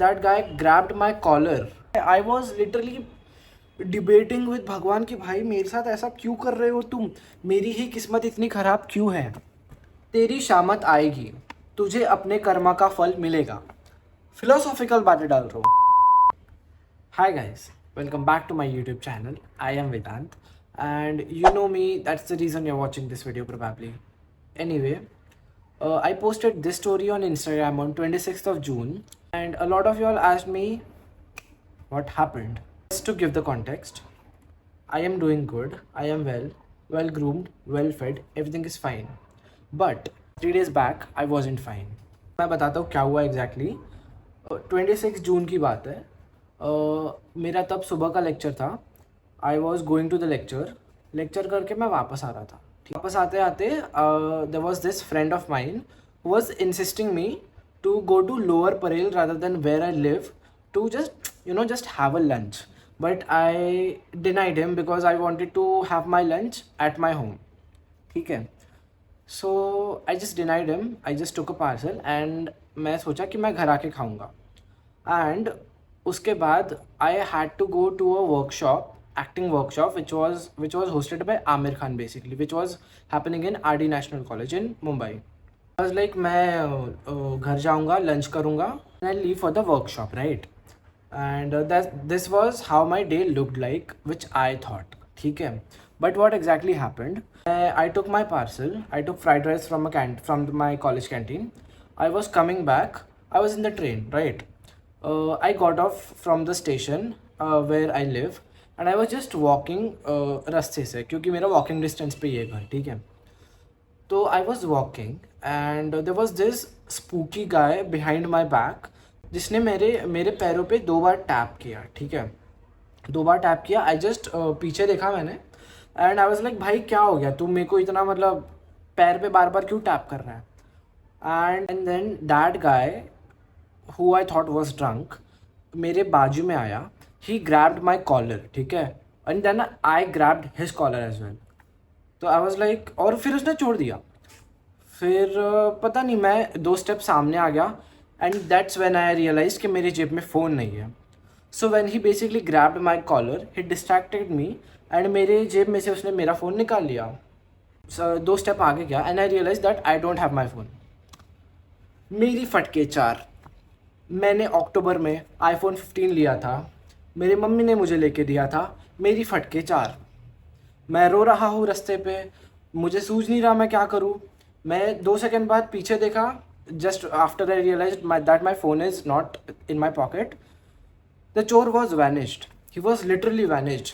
that guy grabbed my collar. I was literally debating with भगवान कि भाई मेरे साथ ऐसा क्यों कर रहे हो तुम, मेरी ही किस्मत इतनी ख़राब क्यों है। तेरी शामत आएगी, तुझे अपने कर्मा का फल मिलेगा। फिलोसॉफिकल बातें डाल रहा हूँ। Hi guys, welcome back to my YouTube channel. I am Vedant and you know me, that's the reason you're watching this video probably. Anyway, I posted this story on Instagram on 26th of June and a lot of y'all asked me what happened. Just to give the context, I am doing good, I am well groomed, well fed, everything is fine. But 3 days back I wasn't fine. मैं बताता हूँ क्या हुआ exactly. 26 जून की बात है। मेरा तब सुबह का लेक्चर था। I was going to the lecture करके मैं वापस आ रहा था। वापस आते आते there was this friend of mine who was insisting me to go to Lower Parel rather than where I live to just have a lunch. But I denied him because I wanted to have my lunch at my home. ठीक है, so I just denied him. I just took a parcel and मैं सोचा कि मैं घर आके खाऊंगा. And उसके बाद I had to go to a workshop, acting workshop, which was hosted by Amir Khan basically, which was happening in RD National College in Mumbai. I was like मैं घर जाऊंगा, lunch करूंगा, and I'll leave for the workshop, right? And this was how my day looked like, which I thought. ठीक है, but what exactly happened? I took my parcel. I took fried rice from my college canteen. I was coming back. I was in the train, right? I got off from the station where I live, and I was just walking रास्ते से, क्योंकि मेरा walking distance पे ये घर, ठीक है। तो I was walking and there was this spooky guy behind my back जिसने मेरे पैरों पे 2 बार टैप किया, ठीक है। 2 बार टैप किया। आई जस्ट पीछे देखा मैंने एंड आई वाज लाइक भाई क्या हो गया, तुम मेरे को इतना मतलब पैर पे बार बार क्यों टैप कर रहा है। And then that guy who I thought was drunk मेरे बाजू में आया। ही ग्रैब्ड माई कॉलर, ठीक है, and then I grabbed his collar as well. तो आई वाज लाइक, और फिर उसने छोड़ दिया। फिर पता नहीं, मैं 2 स्टेप सामने आ गया and that's when I realise कि मेरी जेब में फ़ोन नहीं है। So when he basically grabbed my collar he distracted me and मेरे जेब में से उसने मेरा फ़ोन निकाल लिया। 2 स्टेप आगे गया and I realise that I don't have my phone. मेरी फटके 4। मैंने अक्टूबर में iPhone 15 लिया था, मेरी मम्मी ने मुझे लेके दिया था। मेरी फटके 4। मैं रो रहा हूँ रास्ते पे, मुझे सूझ नहीं रहा मैं क्या करूँ। मैं 2 सेकंड बाद पीछे देखा, just after I realized that my phone is not in my pocket. The chore was vanished. He was literally vanished.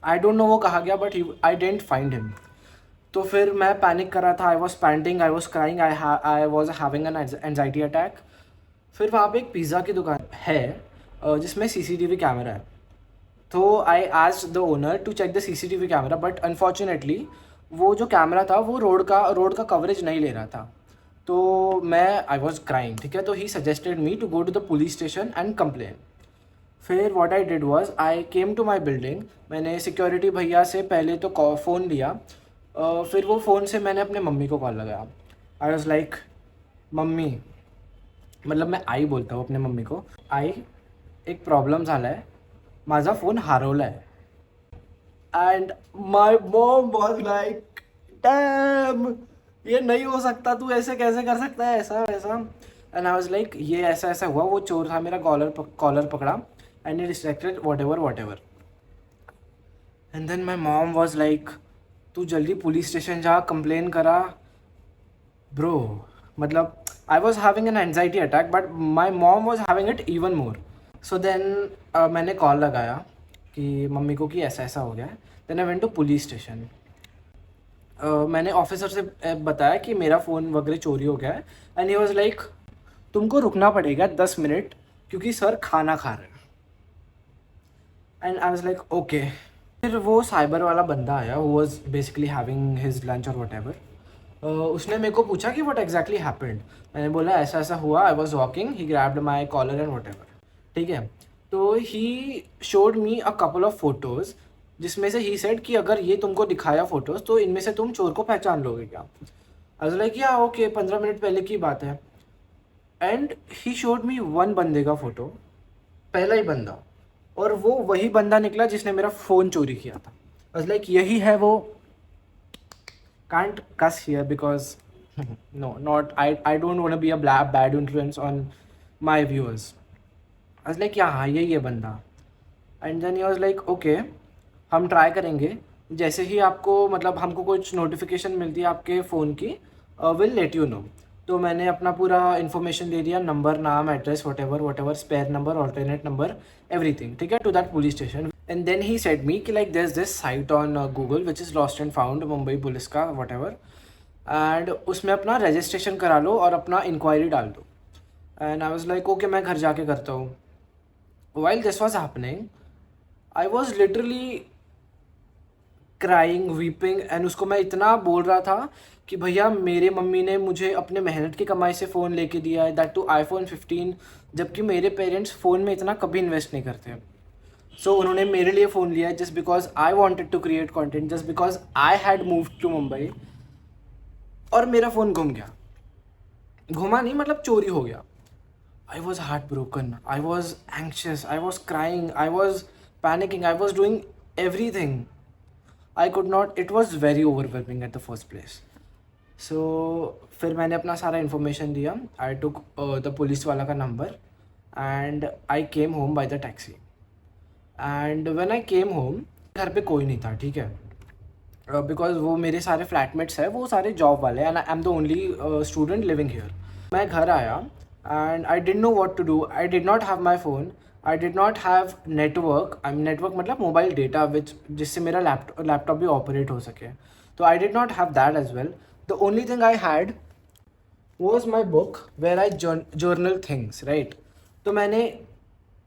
I don't know वो कहाँ गया, but I didn't find him. तो फिर मैं पैनिक कर रहा था। I was panting, I was crying, I was having an anxiety attack. फिर वहाँ पे एक पिज़्ज़ा की दुकान है जिसमें CCTV कैमरा है। तो I asked the owner to check the CCTV camera, but unfortunately वो जो कैमरा था वो रोड का कवरेज नहीं ले रहा था। तो मैं आई वॉज क्राइंग, ठीक है। तो he suggested me to go to the police station and complain. फिर what I did was I came to my building. मैंने सिक्योरिटी भैया से पहले तो फ़ोन लिया, फिर वो फ़ोन से मैंने अपने मम्मी को कॉल लगाया। आई वॉज लाइक मम्मी, मतलब मैं आई बोलता हूँ अपने मम्मी को, आई एक प्रॉब्लम झाला आहे, माझा फ़ोन हरवला आहे। And my mom was like damn, ये नहीं हो सकता, तू ऐसे कैसे कर सकता है, ऐसा वैसा। एंड आई वाज लाइक ये ऐसा ऐसा हुआ, वो चोर था, मेरा कॉलर पकड़ा and he distracted whatever. And then my mom was like तू जल्दी पुलिस स्टेशन जा, कंप्लेन करा। ब्रो मतलब I was having an anxiety attack but my mom was having it even more. So then मैंने call लगाया कि mummy को कि ऐसा ऐसा हो गया है। Then I went to police station. मैंने ऑफिसर से बताया कि मेरा फ़ोन वगैरह चोरी हो गया है एंड ही वाज लाइक तुमको रुकना पड़ेगा 10 मिनट क्योंकि सर खाना खा रहे हैं। And I was like okay. फिर वो साइबर वाला बंदा आया who was basically having his lunch और वट एवर। उसने मेरे को पूछा कि व्हाट एग्जैक्टली हैपेंड। मैंने बोला ऐसा ऐसा हुआ, I was walking, he grabbed my collar and whatever, ठीक है। तो he showed me a couple of photos जिसमें से ही सेड कि अगर ये तुमको दिखाया फ़ोटोज़ तो इनमें से तुम चोर को पहचान लोगे क्या। आई वाज लाइक या ओके, 15 मिनट पहले की बात है। And he showed me one बंदे का फोटो, पहला ही बंदा, और वो वही बंदा निकला जिसने मेरा फ़ोन चोरी किया था। बस लाइक यही है वो। Can't cuss here because no not I don't want to be a bad influence on my viewers. बस लाइक हाँ यही है बंदा। And then he was like okay, हम ट्राई करेंगे, जैसे ही आपको मतलब हमको कुछ नोटिफिकेशन मिलती है आपके फ़ोन की, विल लेट यू नो। तो मैंने अपना पूरा इन्फॉर्मेशन दे दिया, नंबर, नाम, address, whatever, spare number, alternate number, everything, ठीक है, to that police station. And then he said me कि like there is this site on Google which is lost and found, Mumbai police का whatever, and उसमें अपना registration करा लो और अपना inquiry डाल दो। And I was like okay, मैं घर जाके करता हूँ। While this was happening, I was literally crying, weeping, and उसको मैं इतना बोल रहा था कि भैया मेरे मम्मी ने मुझे अपने मेहनत की कमाई से फ़ोन लेके दिया है, दैट टू iPhone 15, जबकि मेरे पेरेंट्स फ़ोन में इतना कभी इन्वेस्ट नहीं करते। सो उन्होंने मेरे लिए फ़ोन लिया है just because I wanted to create content, just because I had moved to Mumbai, और मेरा फ़ोन घूम गया। घुमा नहीं मतलब चोरी हो गया। I was heartbroken, I was anxious, I was crying, I was panicking, I was doing everything. I could not, it was very overwhelming at the first place. So फिर मैंने अपना सारा इन्फॉर्मेशन दिया, I took the पुलिस वाला का number, and I came home by the taxi. And when I came home, घर पे कोई नहीं था, ठीक है, बिकॉज वो मेरे सारे फ्लैटमेट्स हैं, वो सारे जॉब वाले हैं, and I am the only student living here. मैं घर आया and I did know what to do, I did not have my phone, I did not have network, I network मतलब मोबाइल डेटा विच जिससे मेरा laptop भी operate हो सके, तो I did not have that as well. The only thing I had was my book where I journal things, right. तो मैंने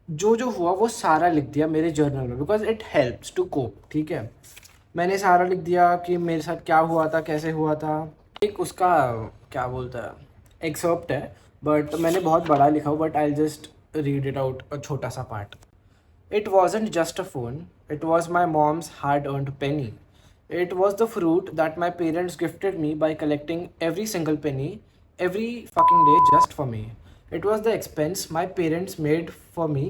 जो जो हुआ वो सारा लिख दिया मेरे जर्नल में, because it helps to cope, ठीक है। मैंने सारा लिख दिया कि मेरे साथ क्या हुआ था, कैसे हुआ था। एक उसका क्या बोलता है, एक्सर्प्ट है, बट मैंने बहुत बड़ा लिखा हो, but I just read it out, a छोटा सा part. It wasn't just a phone, it was my mom's hard earned penny. It was the fruit that my parents gifted me by collecting every single penny every fucking day just for me. It was the expense my parents made for me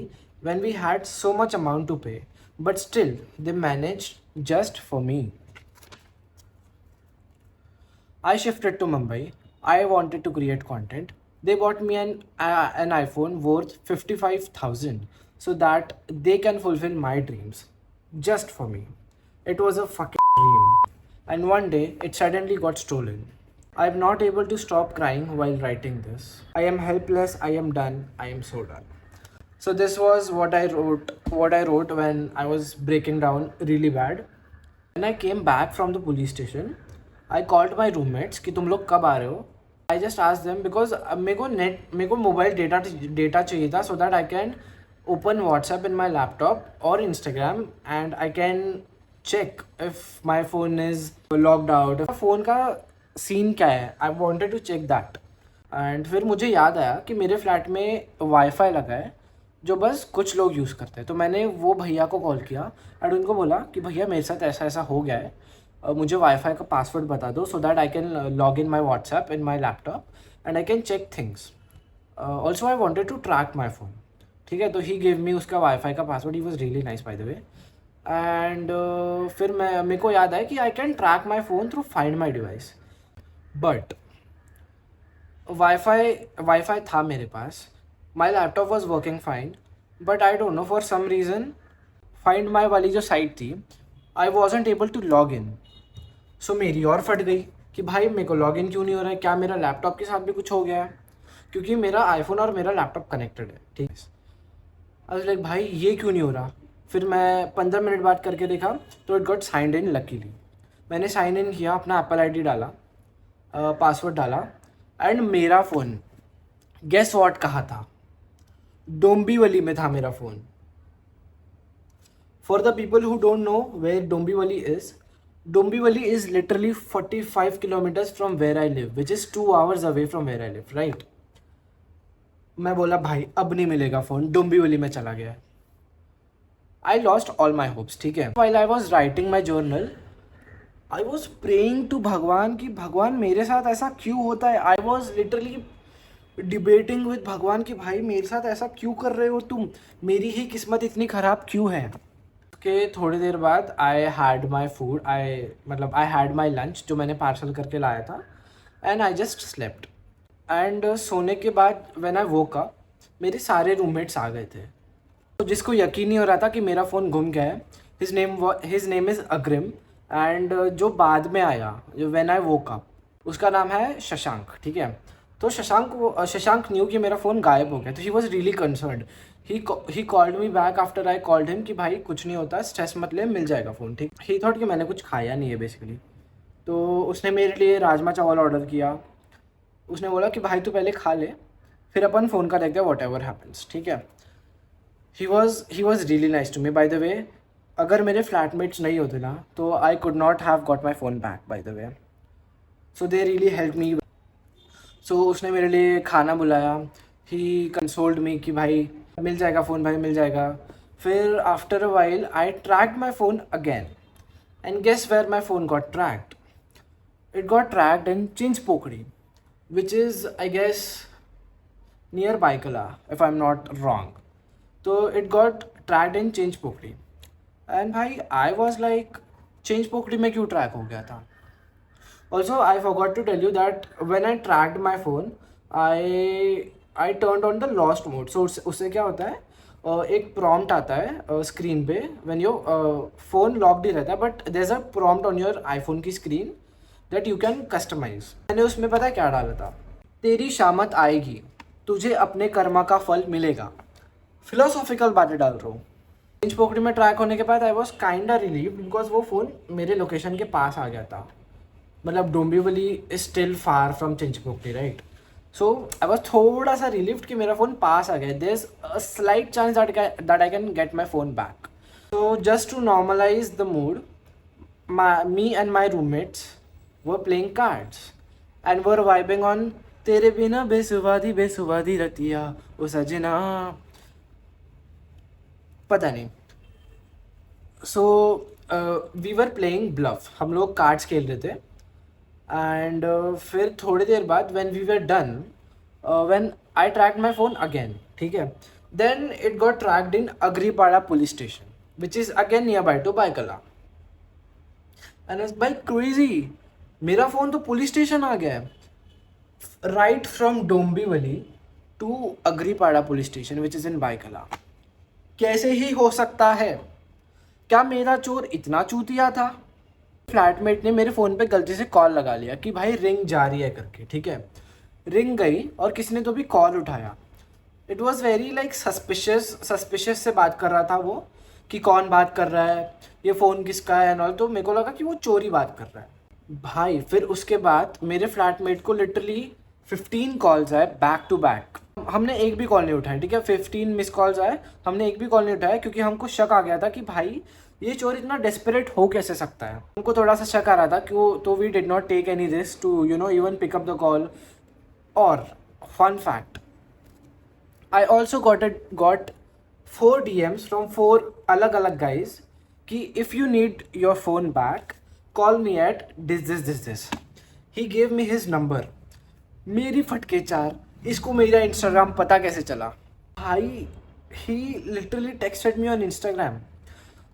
when we had so much amount to pay, but still they managed just for me. I shifted to Mumbai. I wanted to create content. They bought me an iPhone worth 55,000 so that they can fulfill my dreams just for me. It was a fucking dream. And one day, it suddenly got stolen. I'm not able to stop crying while writing this. I am helpless. I am done. I am so done. So this was what I wrote when I was breaking down really bad. When I came back from the police station, I called my roommates कि तुम लोग कब आ रहे हो? I just asked them because मेरे को mobile data चाहिए था so that I can open WhatsApp in my laptop or Instagram and I can check if my phone is logged out. Phone का सीन क्या है, I wanted to check that. And फिर मुझे याद आया कि मेरे फ्लैट में वाईफाई लगा है जो बस कुछ लोग यूज़ करते हैं। तो मैंने वो भैया को कॉल किया एंड उनको बोला कि भैया मेरे साथ ऐसा ऐसा हो गया है, मुझे वाईफाई का पासवर्ड बता दो so that I can log in my WhatsApp in my laptop and I can check things. Also I wanted to track my phone, ठीक है। तो ही गिव मी उसका वाईफाई का password, he was really nice by the way. And फिर मेरे को याद आया कि I can track my phone through find my device, but WiFi था मेरे पास, my laptop was working fine, but I don't know for some reason find my वाली जो साइट थी I wasn't able to log in. So मेरी और फट गई कि भाई मेरे को लॉग इन क्यों नहीं हो रहा है, क्या मेरा लैपटॉप के साथ भी कुछ हो गया है, क्योंकि मेरा आईफोन और मेरा लैपटॉप कनेक्टेड है, ठीक है। आई वाज लाइक भाई ये क्यों नहीं हो रहा। फिर मैं 15 मिनट बाद करके देखा तो it got signed in luckily. मैंने साइन इन किया, अपना एप्पल आईडी डाला, पासवर्ड डाला, एंड मेरा फ़ोन गेस व्हाट कहाँ था, डोंबिवली में था मेरा phone. For the people who don't know where Dombivli is literally 45 kilometres from where I live, which is 2 hours away from where I live, right. मैं बोला भाई अब नहीं मिलेगा फ़ोन, डोंबिवली में चला गया। I lost all my hopes, ठीक है। While I was writing my journal I was praying to भगवान कि भगवान मेरे साथ ऐसा क्यों होता है। I was literally debating with भगवान कि भाई मेरे साथ ऐसा क्यों कर रहे हो तुम, मेरी ही किस्मत इतनी ख़राब क्यों है। के थोड़ी देर बाद I had my food, I had my lunch जो मैंने पार्सल करके लाया था, and I just slept. And सोने के बाद व्हेन आई वोक अप मेरे सारे रूममेट्स आ गए थे, तो जिसको यकीन नहीं हो रहा था कि मेरा फ़ोन गुम गया है। हिज नेम इज़ अग्रिम, एंड जो बाद में आया जो व्हेन आई वोक अप उसका नाम है शशांक, ठीक है। तो शशांक न्यू कि मेरा फ़ोन गायब हो गया, तो ही was really concerned. He called me back after I called him कि भाई कुछ नहीं होता, स्ट्रेस मत ले, मिल जाएगा फ़ोन, ठीक। ही थॉट कि मैंने कुछ खाया नहीं है बेसिकली, तो उसने मेरे लिए राजमा चावल ऑर्डर किया। उसने बोला कि भाई तू पहले खा ले, फिर अपन फ़ोन का देखते हैं वॉट एवर हैपन्स, ठीक है। He was really nice to me by the way. अगर मेरे फ्लैटमेट्स नहीं होते ना तो I could not have got my phone back by the way, so they really help me. So उसने मेरे लिए खाना बुलाया, ही कंसोल्ड मी कि भाई मिल जाएगा फ़ोन, भाई मिल जाएगा। फिर after a while I tracked my phone again, and guess where my phone got tracked. It got tracked in Chinchpokri, which is, I guess, near Baikala, if I'm not wrong. So it got tracked in Chinchpokri. And भाई I was like, Chinchpokri में क्यों track हो गया था? Also, I forgot to tell you that when I tracked my phone, I turned on the lost mode. So उससे क्या होता है, एक prompt आता है स्क्रीन पे when your phone locked ही रहता है, but there's a prompt on your iPhone की screen that you can customize. मैंने उसमें पता है क्या डाला था, तेरी शामत आएगी, तुझे अपने कर्मा का फल मिलेगा। फिलोसॉफिकल बातें डाल रहा हूँ। चिंचपोकड़ी में ट्रैक होने के बाद I was kinda relieved because वो फ़ोन मेरे लोकेशन के पास आ गया था। मतलब Dombivli is still far from Chinchpokli, right. So I was थोड़ा सा रिलीव्ड कि मेरा फ़ोन पास आ गया। There is a slight chance that I can get my phone back. So just to normalise the mood, me and my roommates were playing cards and were vibing on तेरे बिना बेसुवादी रतिया ओ सजना, पता नहीं। So we were playing bluff, हम लोग cards खेल रहे थे। एंड फिर थोड़ी देर बाद when we were done, when I tracked my phone again, ठीक है, then it got tracked in Agripada police station which is again nearby to Byculla. And it's by crazy, मेरा फ़ोन तो पुलिस स्टेशन आ गया है, right from Dombivli to Agripada police station which is in Byculla. कैसे ही हो सकता है? क्या मेरा चोर इतना चूतिया था? फ्लैटमेट ने मेरे फ़ोन पे गलती से कॉल लगा लिया कि भाई रिंग जा रही है करके, ठीक है। रिंग गई और किसी ने तो भी कॉल उठाया। It was very like suspicious से बात कर रहा था वो, कि कौन बात कर रहा है, ये फ़ोन किसका है एंड ऑल। तो मेरे को लगा कि वो चोरी बात कर रहा है भाई। फिर उसके बाद मेरे फ्लैटमेट को लिटरली 15 कॉल्स आए बैक टू बैक। हमने एक भी कॉल नहीं उठाया, ठीक है। 15 मिस कॉल्स आए, हमने एक भी कॉल नहीं उठाया क्योंकि हमको शक आ गया था कि भाई ये चोर इतना डेस्परेट हो कैसे सकता है। हमको थोड़ा सा शक आ रहा था कि वो, तो we did not take any risk to even pick up the call. और fun fact, I also got 4 DMs from 4 अलग अलग गाइज कि if you need your phone back call me at this. He gave me his number. मेरी फटके चार, इसको मेरा Instagram पता कैसे चला भाई? he literally texted me on Instagram.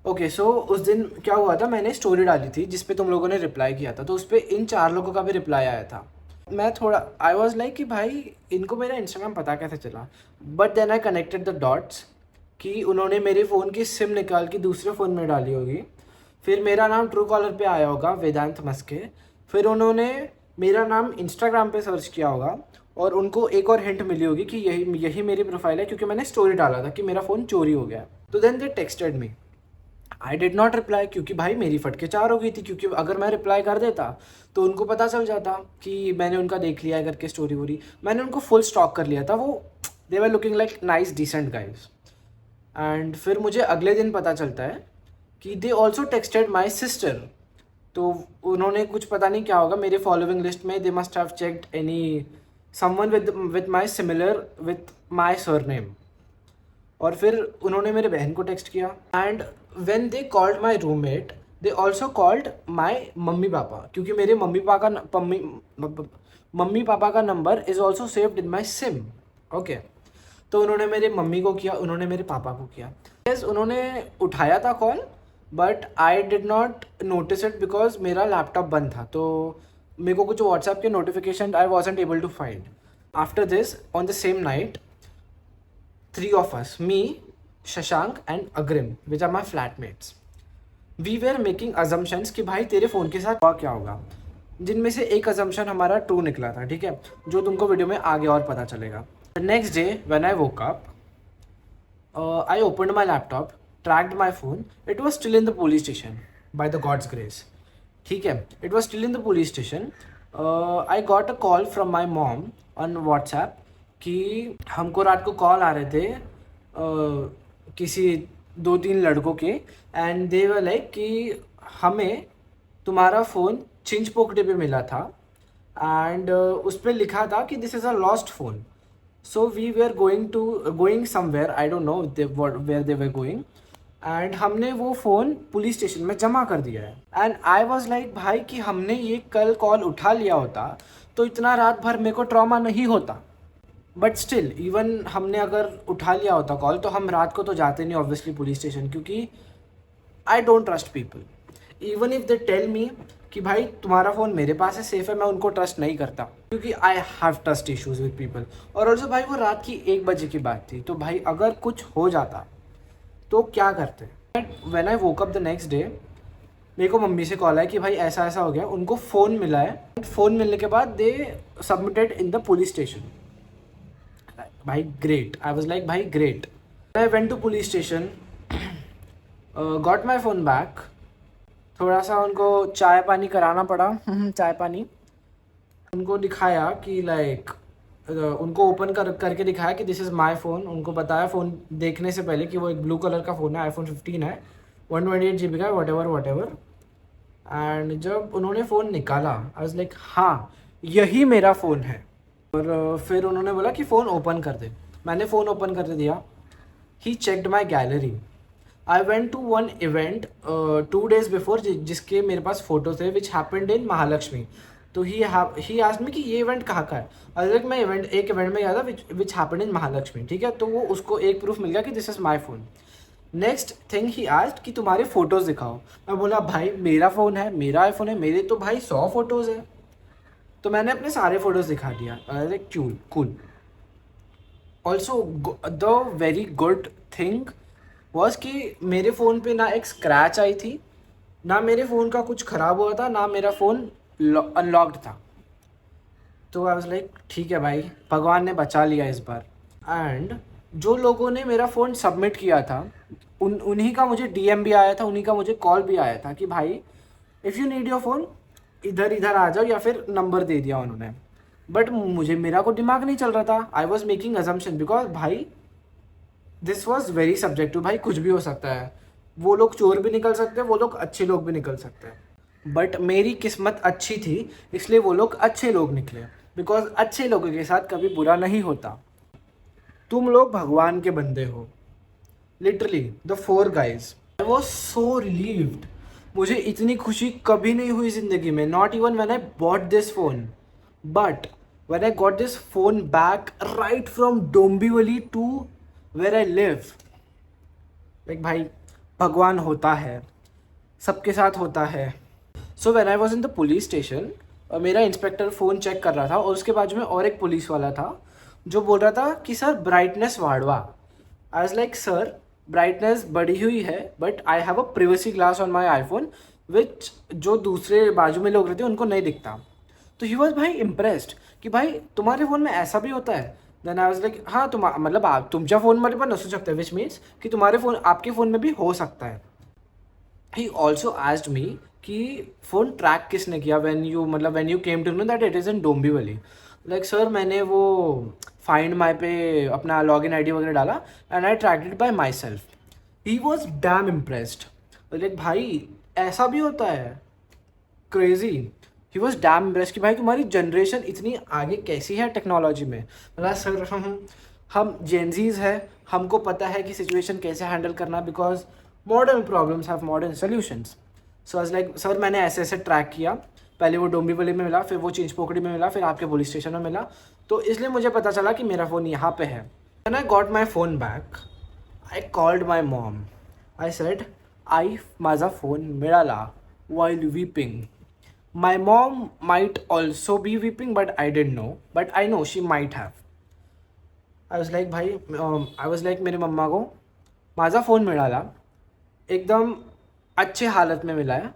Okay, so उस दिन क्या हुआ था, मैंने स्टोरी डाली थी जिस पे तुम लोगों ने रिप्लाई किया था, तो उस पर इन 4 लोगों का भी रिप्लाई आया था। मैं थोड़ा आई वॉज लाइक कि भाई इनको मेरा इंस्टाग्राम पता कैसे चला। But then I connected the dots कि उन्होंने मेरे फ़ोन की सिम निकाल के दूसरे फ़ोन में डाली होगी, फिर मेरा नाम ट्रू कॉलर पे आया होगा वेदांत मस्के, फिर उन्होंने मेरा नाम इंस्टाग्राम पे सर्च किया होगा और उनको एक और हिंट मिली होगी कि यही मेरी प्रोफाइल है क्योंकि मैंने स्टोरी डाला था कि मेरा फ़ोन चोरी हो गया। तो then they texted me. I did not reply क्योंकि भाई मेरी फटके चार हो गई थी, क्योंकि अगर मैं रिप्लाई कर देता तो उनको पता चल जाता कि मैंने उनका देख लिया है करके स्टोरी वोरी। मैंने उनको फुल स्टॉक कर लिया था, वो they were looking like nice decent guys. And फिर मुझे अगले दिन पता चलता है कि they also texted my sister. तो उन्होंने कुछ पता नहीं क्या होगा मेरे फॉलोइंग लिस्ट में, they must have checked any someone with my similar with my surname. और फिर उन्होंने मेरे बहन को टेक्स्ट किया। And when they called my roommate they also called my mummy papa, क्योंकि मेरे मम्मी पापा का मम्मी पापा का number is also saved in my SIM. Okay, तो उन्होंने मेरे मम्मी को किया, उन्होंने मेरे पापा को किया। यस, उन्होंने उठाया था call, but I did not notice it because मेरा लैपटॉप बंद था, तो मेरे को कुछ व्हाट्सएप के notification I wasn't able to find. After this on the same night 3 of us, me, Shashank and Agrim, which are my flatmates, we were making assumptions कि भाई तेरे फ़ोन के साथ हुआ क्या होगा, जिनमें से एक अजम्पशन हमारा ट्रू निकला था, ठीक है, जो तुमको वीडियो में आगे और पता चलेगा। Next day when I woke up, I opened my laptop, tracked my phone, it was still in the police station bye the god's grace. ठीक है, it was still in the police station. I got a call from my mom on WhatsApp कि हमको रात को call आ रहे थे किसी 2-3 लड़कों के, एंड दे वर लाइक कि हमें तुम्हारा फ़ोन चिंच पोकटे पे मिला था, एंड उस पर लिखा था कि this is a lost phone. So we were going somewhere, I don't know where they were going, and हमने वो फ़ोन पुलिस स्टेशन में जमा कर दिया है। एंड आई वॉज लाइक भाई कि हमने ये कल कॉल उठा लिया होता तो इतना रात भर मेरे को ट्रॉमा नहीं होता, बट स्टिल इवन हमने अगर उठा लिया होता कॉल तो हम रात को तो जाते नहीं ऑब्वियसली पुलिस स्टेशन, क्योंकि I don't trust people. Even if they tell me कि भाई तुम्हारा फ़ोन मेरे पास है, सेफ है, मैं उनको ट्रस्ट नहीं करता, क्योंकि I have trust issues with people. और ऑल्सो भाई वो रात की 1 बजे की बात थी, तो भाई अगर कुछ हो जाता तो क्या करते। When I woke up the next day, मेरे को मम्मी से कॉल आया कि भाई ऐसा ऐसा हो गया, उनको फ़ोन मिला है। फ़ोन मिलने के बाद they submitted in the police station. भाई ग्रेट, आई वॉज लाइक भाई great. I went to police station, got my phone back, थोड़ा सा उनको चाय पानी कराना पड़ा, चाय पानी उनको दिखाया कि लाइक उनको ओपन करके दिखाया कि दिस इज़ माई फ़ोन। उनको बताया फ़ोन देखने से पहले कि वो एक ब्लू कलर का फ़ोन है, iPhone 15 है, 128 GB का, वट एवर। एंड जब उन्होंने फ़ोन निकाला आई वाज लाइक हाँ यही मेरा फ़ोन है। और फिर उन्होंने बोला कि फ़ोन ओपन कर दे, मैंने फ़ोन ओपन कर दिया। He checked my gallery. I went to one event 2 days before जिसके मेरे पास फ़ोटो थे, विच हैपेंड इन महालक्ष्मी। तो ही आस्क्ड मी कि ये इवेंट कहाँ का है। अलग मैं एक इवेंट में गया था विच हैपेंड इन महालक्ष्मी, ठीक है, तो वो उसको एक प्रूफ मिल गया कि this is my phone. Next thing he asked कि तुम्हारे फ़ोटोज़ दिखाओ। मैं बोला भाई मेरा फ़ोन है, मेरा आईफोन है, मेरे तो भाई 100 फ़ोटोज़ है। तो मैंने अपने सारे फ़ोटोज़ दिखा दिया। अरे cool. Also the very good thing was कि मेरे फ़ोन पे ना एक स्क्रैच आई थी, ना मेरे फ़ोन का कुछ ख़राब हुआ था, ना मेरा फ़ोन अनलॉक्ड था। तो आई वाज लाइक ठीक है भाई, भगवान ने बचा लिया इस बार। एंड जो लोगों ने मेरा फ़ोन सबमिट किया था उन्हीं का मुझे DM भी आया था, उन्हीं का मुझे कॉल भी आया था कि भाई if you need your phone इधर आ जाओ, या फिर नंबर दे दिया उन्होंने। बट मेरा को दिमाग नहीं चल रहा था। I was making assumption because भाई दिस वॉज वेरी सब्जेक्टिव, भाई कुछ भी हो सकता है। वो लोग चोर भी निकल सकते हैं, वो लोग अच्छे लोग भी निकल सकते हैं। बट मेरी किस्मत अच्छी थी, इसलिए वो लोग अच्छे लोग निकले, बिकॉज अच्छे लोगों के साथ कभी बुरा नहीं होता। तुम लोग भगवान के बंदे हो, literally the 4 guys। I was so relieved. मुझे इतनी खुशी कभी नहीं हुई ज़िंदगी में, not even when I bought this phone, but when I got this phone back right from Dombivli to where I live. Like भाई भगवान होता है, सबके साथ होता है। So when I was in the police station, मेरा इंस्पेक्टर फ़ोन चेक कर रहा था, और उसके बाजू में और एक पुलिस वाला था जो बोल रहा था कि सर ब्राइटनेस वाढ़वा। I was like sir brightness बढ़ी हुई है, but I have a privacy glass on my iPhone which जो दूसरे बाजू में लोग रहते हैं उनको नहीं दिखता। तो ही वॉज भाई इम्प्रेस्ड कि भाई तुम्हारे फ़ोन में ऐसा भी होता है। देन आई वाज लाइक हाँ मतलब तुमच्या फ़ोनमध्ये पण नसू शकतं, विच मीन्स कि तुम्हारे फ़ोन आपके फ़ोन में भी हो सकता है। ही ऑल्सो आस्क्ड मी कि फ़ोन ट्रैक किसने किया when you came to know that it is in Dombivli. Like sir मैंने वो फाइंड माई पे अपना लॉगिन आईडी वगैरह डाला and I tracked it by my self. He was damn impressed. Like भाई ऐसा भी होता है, crazy. He was damn impressed कि भाई तुम्हारी जनरेशन इतनी आगे कैसी है टेक्नोलॉजी में। मतलब सर हम जेनजीज है, हमको पता है कि सिचुएशन कैसे हैंडल करना, because modern problems have modern solutions. So I was like sir मैंने ऐसे ट्रैक किया पहले वो डोंबिवली में मिला, फिर वो चिंचपोकड़ी में मिला, फिर आपके पुलिस स्टेशन में मिला, तो इसलिए मुझे पता चला कि मेरा फ़ोन यहाँ पे है. When I got my phone back, I called my mom. I said, माझा फ़ोन मिळाला, while weeping. My mom might also be weeping, but I didn't know. But I know she might have. I was like मेरे मम्मा को माझा phone मिळाला, एकदम अच्छे हालत में मिला है,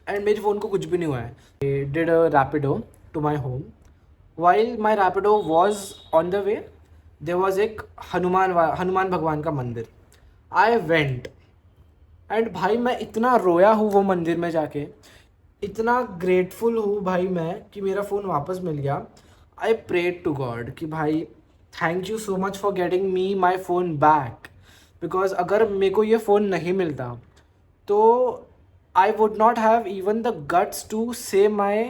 एंड मेरे फ़ोन को कुछ भी नहीं हुआ है. I did a Rapido to my home. While my Rapido was on the way, there was एक हनुमान भगवान का मंदिर. I went. एंड भाई मैं इतना रोया हूँ वो मंदिर में जाके, इतना ग्रेटफुल हूँ भाई मैं कि मेरा फ़ोन वापस मिल गया. आई प्रेड टू गॉड कि भाई thank you so much for getting me my phone back, because अगर मेरे को ये फ़ोन नहीं मिलता तो I would not have even the guts to say my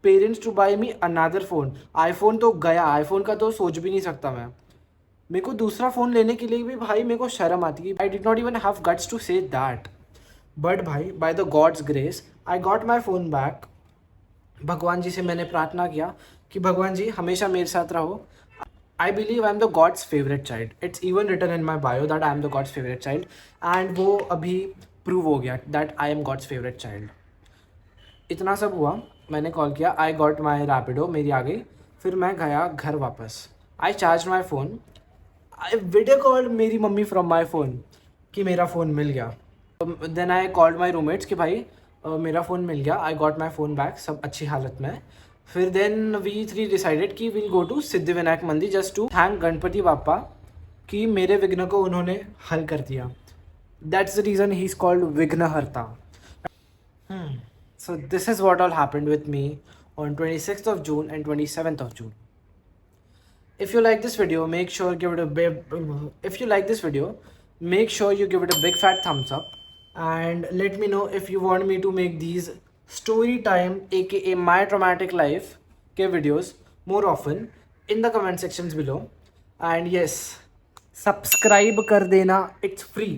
parents to buy me another phone. IPhone तो गया, आईफोन का तो सोच भी नहीं सकता मैं. मेरे को दूसरा फ़ोन लेने के लिए भी भाई मेरे को शर्म आती है. I did not even have guts to say that. But भाई by the god's grace I got my phone back. भगवान जी से मैंने प्रार्थना किया कि भगवान जी हमेशा मेरे साथ रहो. I believe I am the god's favourite child. It's even written in my bio that I am the god's favourite child, and वो अभी प्रूव हो गया that I am god's favourite child. इतना सब हुआ, मैंने कॉल किया, आई गॉट माई रैपिडो, मेरी आ गई. फिर मैं गया घर वापस. I charge my phone. I video call मेरी मम्मी फ्रॉम माई फ़ोन कि मेरा फ़ोन मिल गया. Then I called my roommates कि भाई मेरा फ़ोन मिल गया, I got my phone back, सब अच्छी हालत में. फिर देन वी थ्री डिसाइडेड कि will go to Siddhivinayak Mandir just to thank Ganpati बापा कि मेरे विघ्न को उन्होंने हल कर दिया. That's the reason he is called विघ्नहर्ता. So this is what all happened with me on 26th of June and 27th of June. If you like this video, make sure give it a big fat thumbs up, and let me know if you want me to make these story time aka my traumatic life के videos more often in the comment sections below. And yes, subscribe कर देना, it's free.